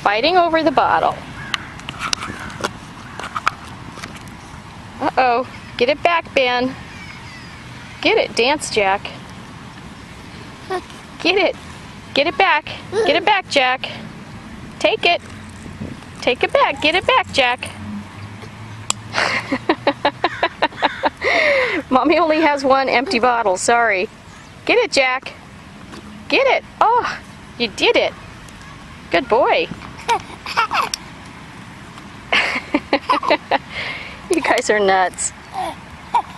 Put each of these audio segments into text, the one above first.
fighting over the bottle. Uh-oh. Get it back, Ben. Get it. Dance, Jack. Get it. Get it back. Get it back, Jack. Take it. Take it back. Get it back, Jack. Mommy only has one empty bottle. Sorry. Get it, Jack. Get it. Oh, you did it. Good boy. You guys are nuts.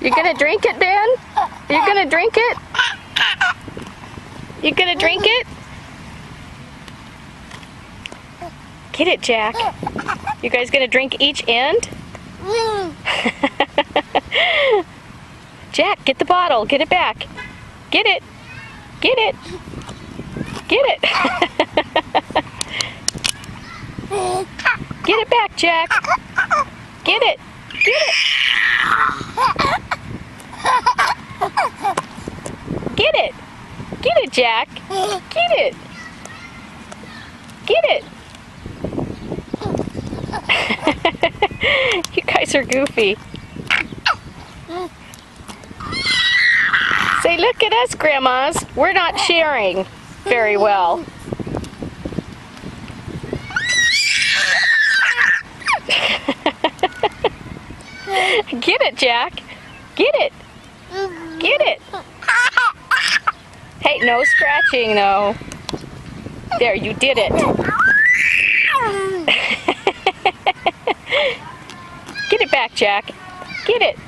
You gonna drink it, Ben? You gonna drink it? You gonna drink it? Get it, Jack. You guys gonna drink each end? Jack, get the bottle. Get it back. Get it. Get it. Get it. Get it back, Jack. Get it. Get it. Get it. Get it, Jack. Get it. Get it. You guys are goofy. Say, look at us, grandmas. We're not sharing very well. Get it, Jack. Get it. Get it. Hey, no scratching, though. There, you did it. Get it back, Jack. Get it.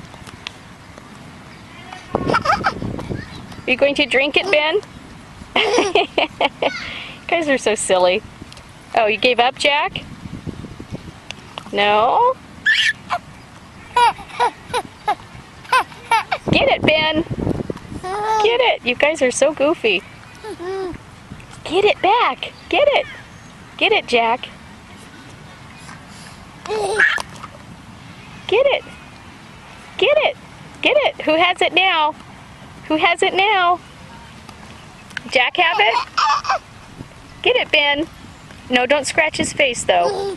Are you going to drink it, Ben? You guys are so silly. Oh, you gave up, Jack? No? Get it, Ben. Get it. You guys are so goofy. Get it back. Get it. Get it, Jack. Get it. Get it. Get it. Who has it now? Who has it now? Jack have it? Get it, Ben. No, don't scratch his face, though.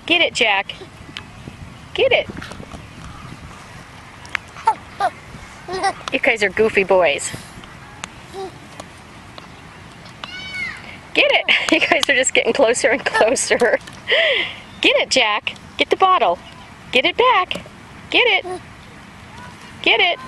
Get it, Jack. Get it. You guys are goofy boys. Get it. You guys are just getting closer and closer. Get it, Jack. Get the bottle. Get it back. Get it. Get it.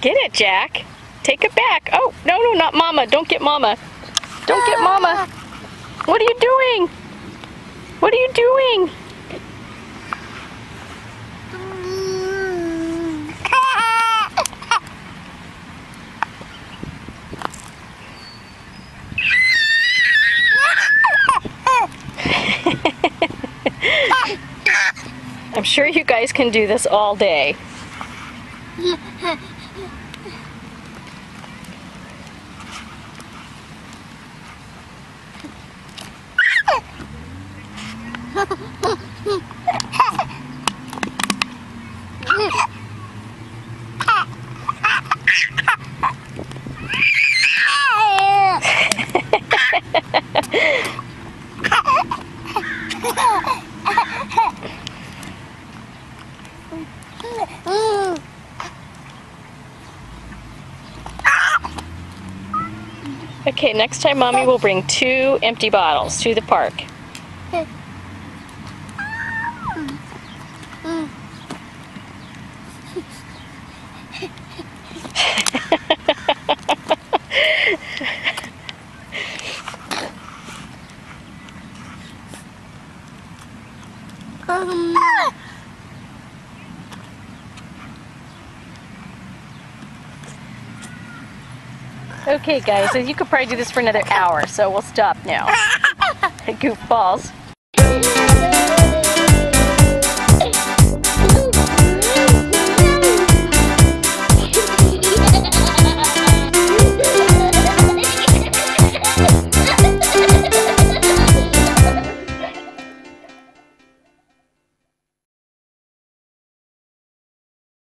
Get it, Jack. Take it back. Oh, no, no, not Mama. Don't get Mama. Don't get Mama. What are you doing? What are you doing? I'm sure you guys can do this all day. Okay, next time Mommy will bring 2 empty bottles to the park. Okay guys, so you could probably do this for another hour, so we'll stop now. Goofballs.